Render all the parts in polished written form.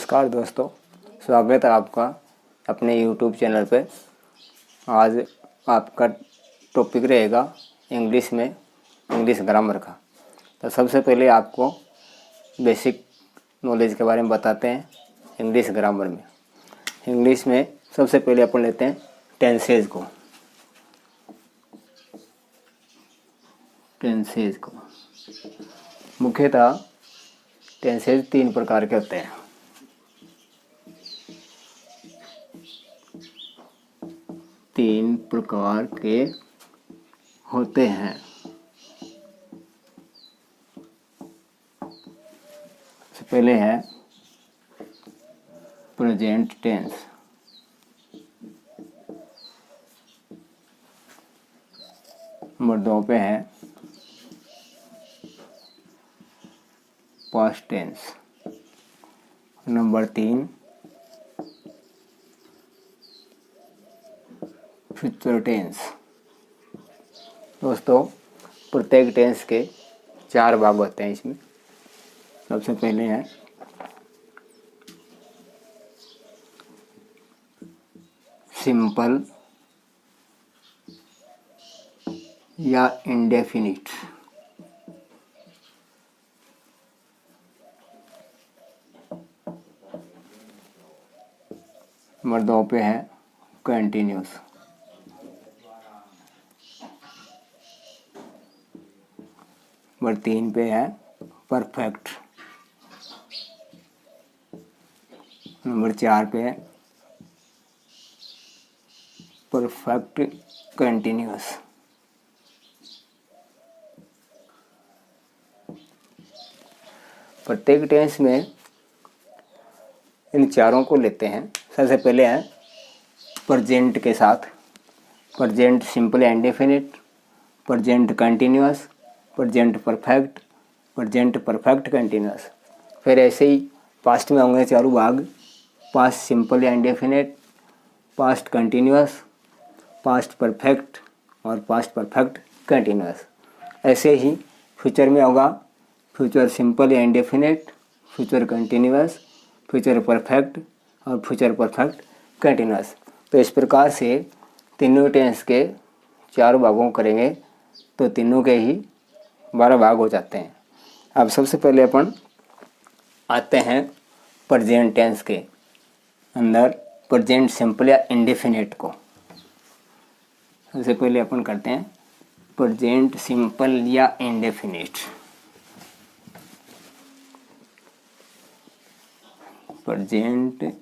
नमस्कार दोस्तों, स्वागत है आपका अपने YouTube चैनल पे। आज आपका टॉपिक रहेगा इंग्लिश ग्रामर का। तो सबसे पहले आपको बेसिक नॉलेज के बारे में बताते हैं। इंग्लिश ग्रामर में इंग्लिश में सबसे पहले अपन लेते हैं टेंसेज को। मुख्यतः टेंसेज 3 प्रकार के होते हैं। सबसे पहले है प्रेजेंट टेंस। नंबर 2 पे है past tense. Number 3 future tense. दोस्तों, प्रत्येक टेंस के 4 भाग होते हैं इसमें। सबसे पहले है सिंपल या इंडेफिनिट। नंबर 2 पे है कंटिन्यूस। नंबर 3 पे है परफेक्ट। नंबर 4 पे है परफेक्ट कंटिन्यूस। प्रत्येक टेंस में इन चारों को लेते हैं। सबसे पहले है प्रेजेंट के साथ प्रेजेंट सिंपल या indefinite, present continuous, present perfect, present perfect continuous. फिर ऐसे ही पास्ट में होंगे चारों भाग, पास्ट सिंपल या indefinite, past continuous, past perfect और पास्ट परफेक्ट कंटिन्यूअस। ऐसे ही फ्यूचर में होगा फ्यूचर सिंपल या indefinite, future continuous, future perfect और फ्यूचर परफेक्ट कंटिन्यूअस। तो इस प्रकार से तीनों टेंस के 4 भागों करेंगे तो तीनों के ही 12 भाग हो जाते हैं। अब सबसे पहले अपन आते हैं प्रेजेंट टेंस के अंदर प्रेजेंट सिंपल या इंडेफिनिट को। सबसे पहले अपन करते हैं प्रेजेंट सिंपल या इंडेफिनिट। प्रेजेंट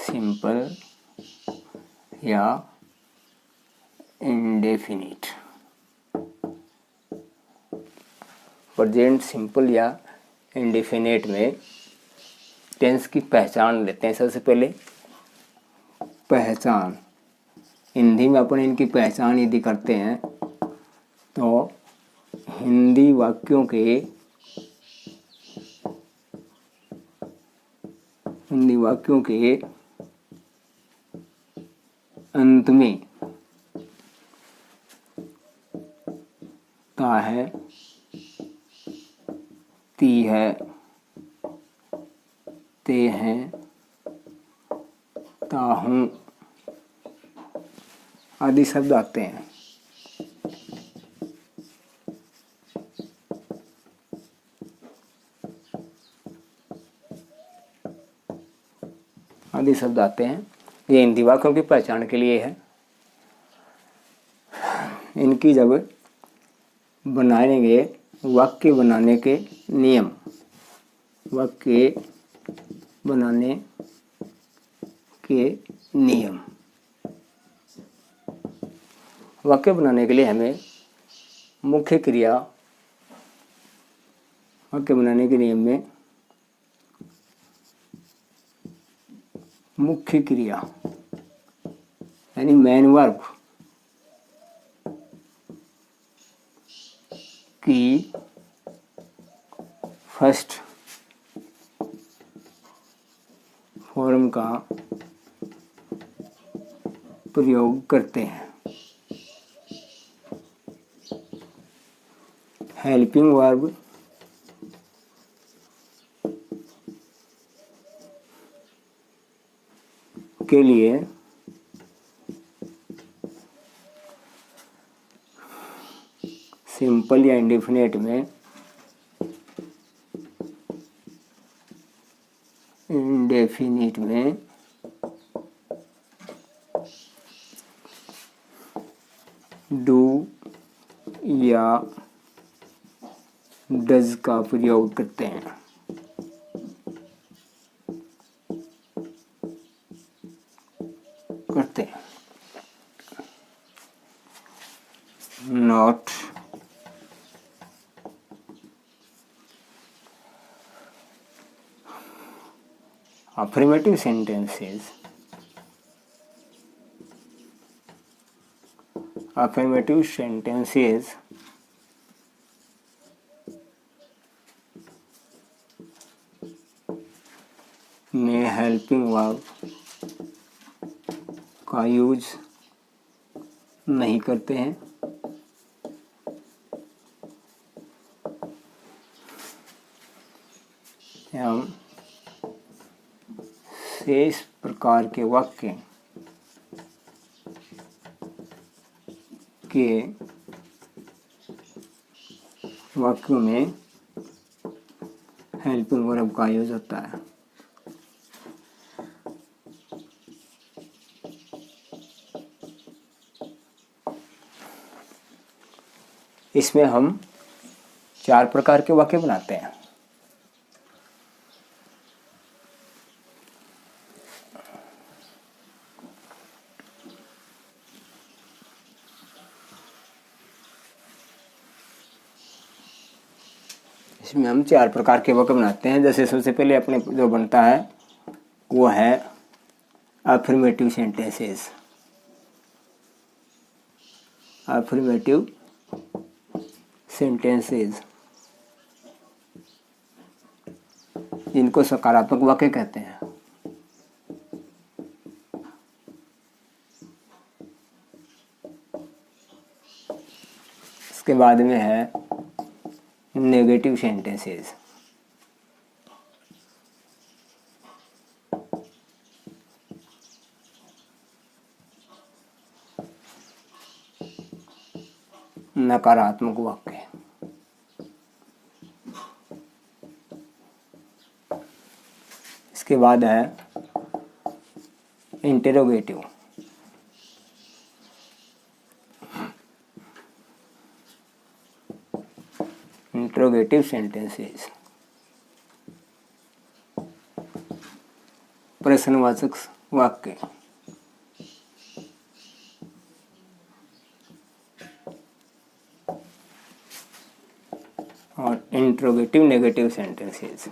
सिंपल या इंडेफिनिट। प्रेजेंट सिंपल या इंडेफिनिट में टेंस की पहचान लेते हैं। सबसे पहले पहचान, हिंदी में अपन इनकी पहचान यदि करते हैं तो हिंदी वाक्यों के अंत में ता है, ती है, ते हैं, ताहूं आदि शब्द आते हैं। ये हिंदी वाक्यों की पहचान के लिए है। इनकी जब बनाएंगे वाक्य बनाने के नियम, वाक्य बनाने के लिए हमें मुख्य क्रिया, वाक्य बनाने के नियम में मुख्य क्रिया यानी मेन वर्ब की फर्स्ट फॉर्म का प्रयोग करते हैं। हेल्पिंग वर्ब के लिए सिंपल या इंडेफिनेट में डू या डज का प्रयोग करते हैं। नॉट affirmative sentences में हेल्पिंग वर्ब का यूज नहीं करते हैं। हम शेष प्रकार के वाक्यों में हेल्पिंग वर्ब का यूज होता है। इसमें हम 4 प्रकार के वाक्य बनाते हैं। इसमें हम 4 प्रकार के वाक्य बनाते हैं। जैसे सबसे पहले अपने जो बनता है वो है अफर्मेटिव सेंटेंसेस। जिनको सकारात्मक वाक्य कहते हैं। इसके बाद में है नेगेटिव सेंटेंसेस। नकारात्मक वाक्य। इसके बाद है इंटेरोगेटिव। इंट्रोगेटिव सेंटेंसेस, प्रश्नवाचक वाक्य। और इंट्रोगेटिव नेगेटिव सेंटेंसेस।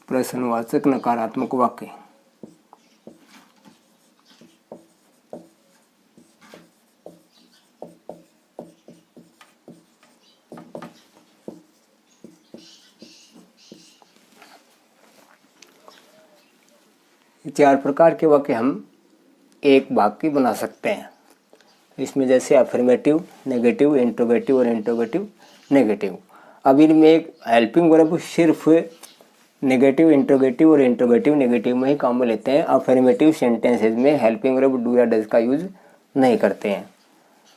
प्रश्नवाचक नकारात्मक वाक्य। ये 4 प्रकार के वाक्य हम एक वाक्य बना सकते हैं। इसमें जैसे अफर्मेटिव, नेगेटिव, इंट्रोगेटिव और इंट्रोगेटिव नेगेटिव। अब इनमें एक हेल्पिंग वर्ब सिर्फ नेगेटिव, इंट्रोगेटिव और इंट्रोगेटिव नेगेटिव में ही काम में लेते हैं। अफर्मेटिव सेंटेंसेज में हेल्पिंग वर्ब डू या डज का यूज नहीं करते हैं।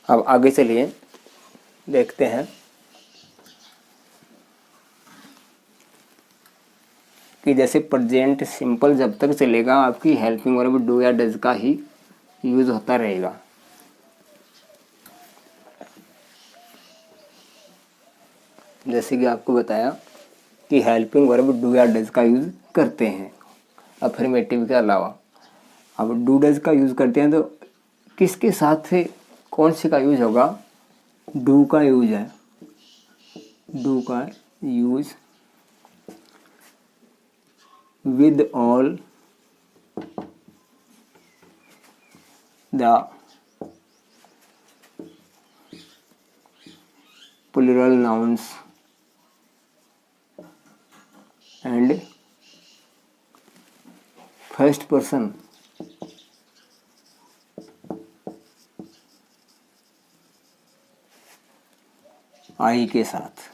अब आगे चलिए देखते हैं कि जैसे प्रेजेंट सिंपल जब तक चलेगा आपकी हेल्पिंग वर्ब डू या डज का ही यूज होता रहेगा। जैसे कि आपको बताया कि हेल्पिंग वर्ब डू या डज का यूज करते हैं अफर्मेटिव के अलावा। अब डू डज का यूज करते हैं तो किसके साथ से कौन से का यूज होगा? डू का यूज है। डू का use with all the plural nouns and first person I के साथ।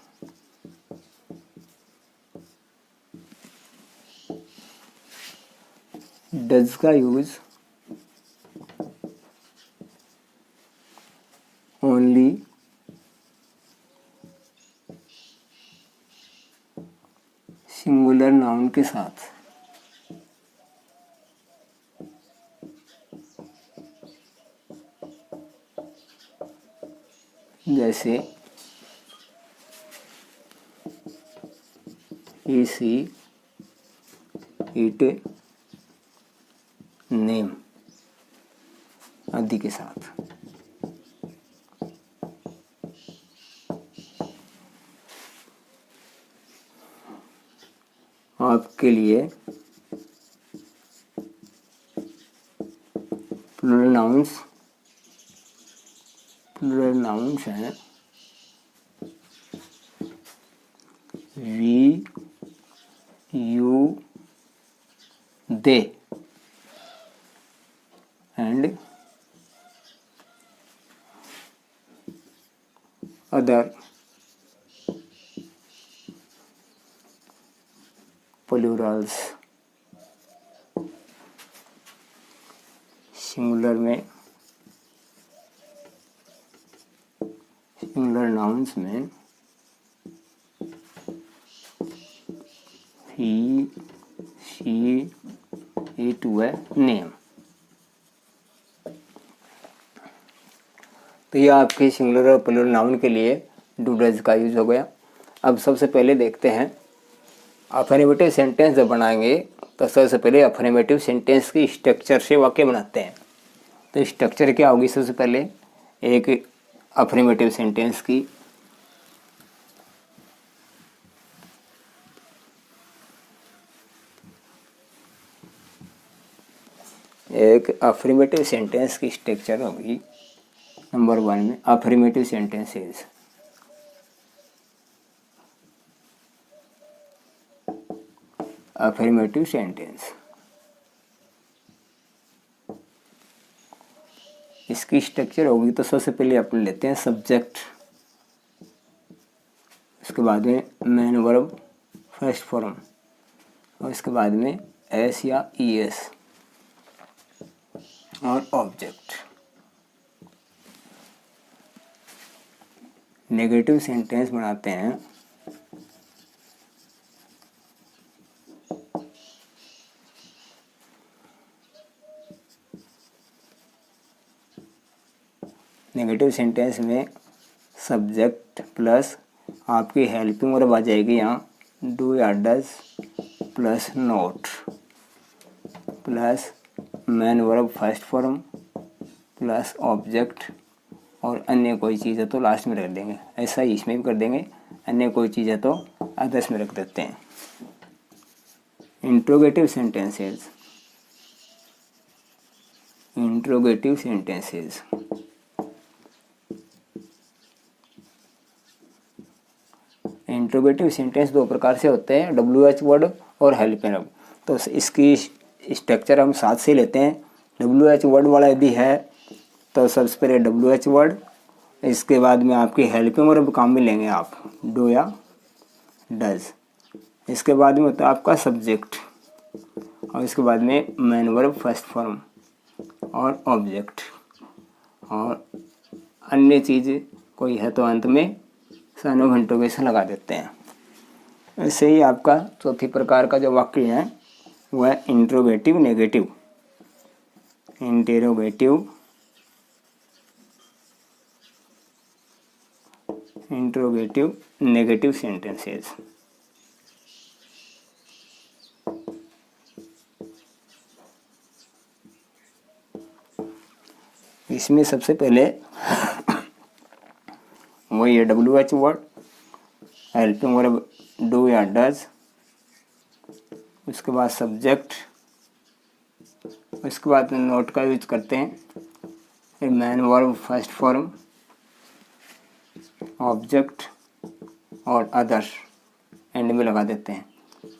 डज का यूज ओनली सिंगुलर नाउन के साथ। जैसे he, she, it, नेम आदि के साथ। आपके लिए प्लूरल नाउन्स हैं we, you, they and other plurals. Singular nouns में ही, शी, इट व नेम। तो ये आपके सिंगुलर और प्लूरल नाउन के लिए डू डज का यूज हो गया। अब सबसे पहले देखते हैं अफर्मेटिव सेंटेंस जब बनाएंगे तो सबसे पहले अफर्मेटिव सेंटेंस की स्ट्रक्चर से वाक्य बनाते हैं। तो स्ट्रक्चर क्या होगी? सबसे पहले एक अफर्मेटिव सेंटेंस की स्ट्रक्चर होगी। नंबर 1 में अफर्मेटिव सेंटेंसेस। अफर्मेटिव सेंटेंस इसकी स्ट्रक्चर होगी तो सबसे पहले अपन लेते हैं सब्जेक्ट, उसके बाद में मेन वर्ब फर्स्ट फॉर्म और इसके बाद में एस या ईएस और ऑब्जेक्ट। नेगेटिव सेंटेंस बनाते हैं नेगेटिव सेंटेंस में सब्जेक्ट प्लस आपकी हेल्पिंग वर्ब आ जाएगी यहाँ डू या does plus note plus main verb first form plus object और अन्य कोई चीज़ है तो लास्ट में रख देंगे। ऐसा ही इसमें भी कर देंगे, अन्य कोई चीज़ है तो अदर्स में रख देते हैं। इंट्रोगेटिव सेंटेंसेस इंट्रोगेटिव सेंटेंस दो प्रकार से होते हैं, WH वर्ड और हेल्पिंग वर्ब। तो इसकी स्ट्रक्चर हम साथ से लेते हैं। WH वर्ड वाला यदि है तो सबसे पहले WH वर्ड, इसके बाद में आपकी हेल्पिंग वर्ब काम में लेंगे आप डू या डज, इसके बाद में होता है आपका सब्जेक्ट और इसके बाद में मेन वर्ब फर्स्ट फॉर्म और ऑब्जेक्ट और अन्य चीज़ कोई है तो अंत में सानो घंटों के से लगा देते हैं। ऐसे ही आपका चौथी प्रकार का जो वाक्य है वह है इंट्रोगेटिव नेगेटिव सेंटेंसेस। इसमें सबसे पहले वही है WH word, helping verb do या डज, उसके बाद सब्जेक्ट, उसके बाद नोट का यूज करते हैं, फिर main verb first form, object और अदर्स एंड में लगा देते हैं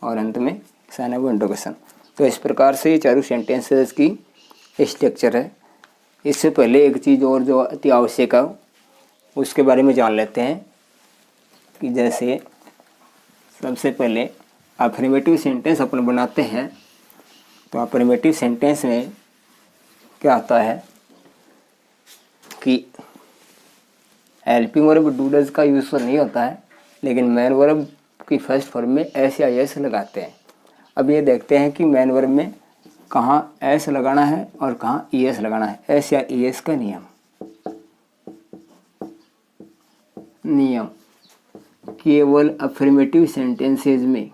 और अंत में साइन ऑफ इंट्रोगेशन। तो इस प्रकार से ये चारों सेंटेंसेस की स्ट्रक्चर है। इससे पहले एक चीज़ और जो अति आवश्यक है उसके बारे में जान लेते हैं कि जैसे सबसे पहले अफर्मेटिव सेंटेंस अपन बनाते हैं तो अफर्मेटिव सेंटेंस में क्या आता है कि हेल्पिंग वर्ब डू डज का यूज़ तो नहीं होता है, लेकिन मैन वर्ब की फर्स्ट फॉर्म में एस या एस लगाते हैं। अब ये देखते हैं कि मैन वर्ब में कहाँ एस लगाना है और कहाँ ई एस लगाना है। एस या ई एस का नियम केवल अफर्मेटिव सेंटेंसेज में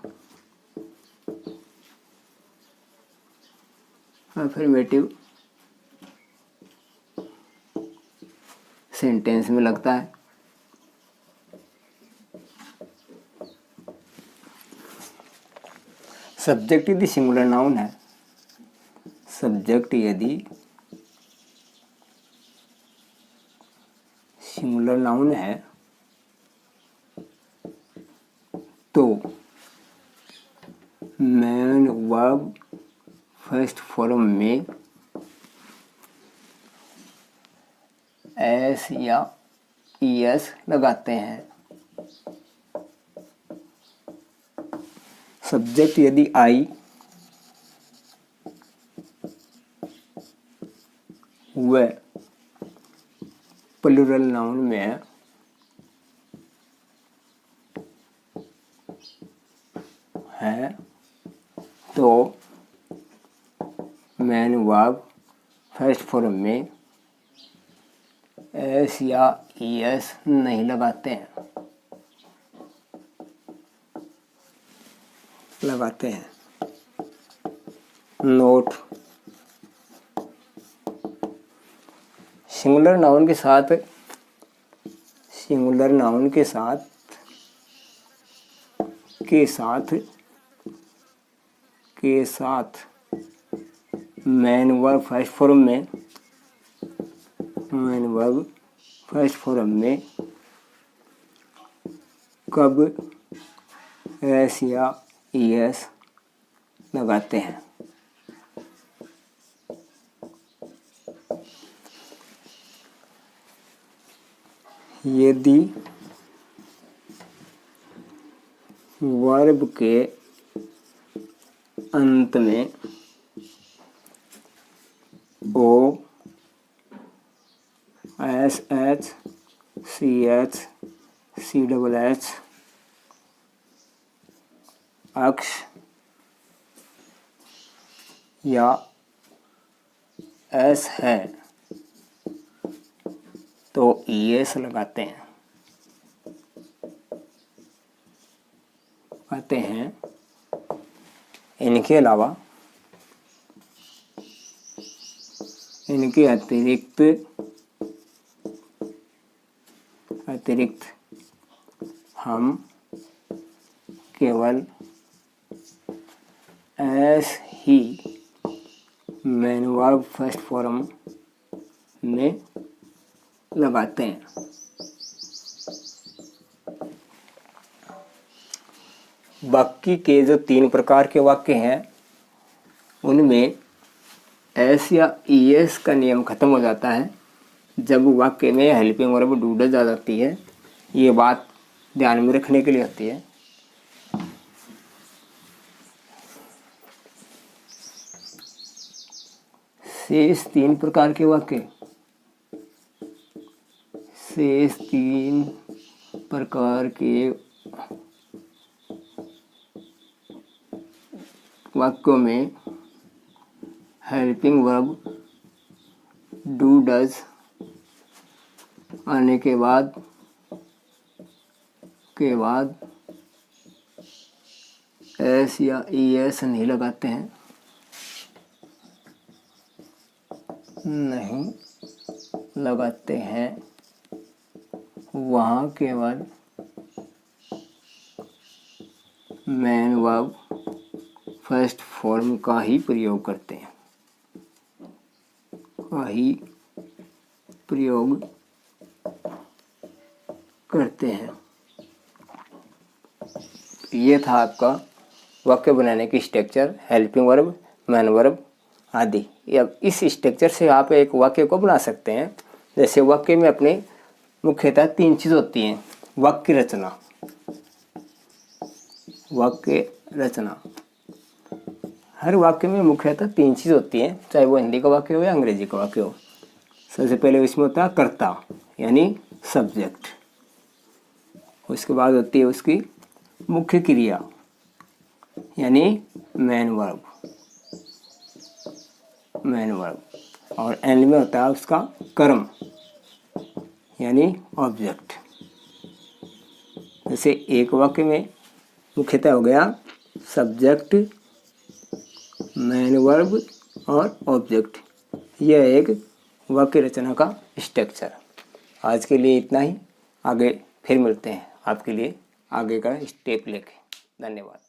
सेंटेंस में लगता है। सब्जेक्ट यदि सिंगुलर नाउन है, सब्जेक्ट यदि सिंगुलर नाउन है तो मैन वर्ब फर्स्ट फॉर्म में एस या ई एस लगाते हैं। सब्जेक्ट यदि आई व प्लूरल नाउन में है तो मैन वर्ब फर्स्ट फॉर्म में एस या ई एस नहीं लगाते हैं। नोट सिंगुलर नाउन के साथ मैन वर्ब फर्स्ट फॉर्म में कब एस या ई एस लगाते हैं। यदि वर्ब के अंत में O S H C H C double H अक्ष या एस है तो ई एस लगाते हैं। इनके अलावा इनके अतिरिक्त हम केवल एस ही मैन वर्ब फर्स्ट फॉर्म में लगाते हैं। बाकी के जो 3 प्रकार के वाक्य हैं उनमें एस या ई एस का नियम खत्म हो जाता है जब वाक्य में हेल्पिंग वर्ब डू डज आ जाती है। ये बात ध्यान में रखने के लिए होती है। शेष 3 प्रकार के वाक्य वाक्यों में हेल्पिंग वर्ब डू डज आने के बाद एस या ई एस नहीं लगाते हैं। वहाँ केवल मैन वर्ब फर्स्ट फॉर्म का ही प्रयोग करते हैं। ये था आपका वाक्य बनाने की structure, helping verb, main verb आदि। अब इस स्ट्रक्चर से आप एक वाक्य को बना सकते हैं। जैसे वाक्य में अपने मुख्यतः 3 चीज़ होती हैं। वाक्य रचना, वाक्य रचना, हर वाक्य में मुख्यतः 3 चीज़ होती हैं, चाहे वो हिंदी का वाक्य हो या अंग्रेजी का वाक्य हो। सबसे पहले इसमें होता है कर्ता यानी सब्जेक्ट, उसके बाद होती है उसकी मुख्य क्रिया यानी मेन वर्ब, और एंड में होता है उसका कर्म यानी ऑब्जेक्ट। जैसे एक वाक्य में मुख्यतः हो गया सब्जेक्ट, मेन वर्ब और ऑब्जेक्ट। यह एक वाक्य रचना का स्ट्रक्चर। आज के लिए इतना ही, आगे फिर मिलते हैं आपके लिए आगे का स्टेप लेके। धन्यवाद।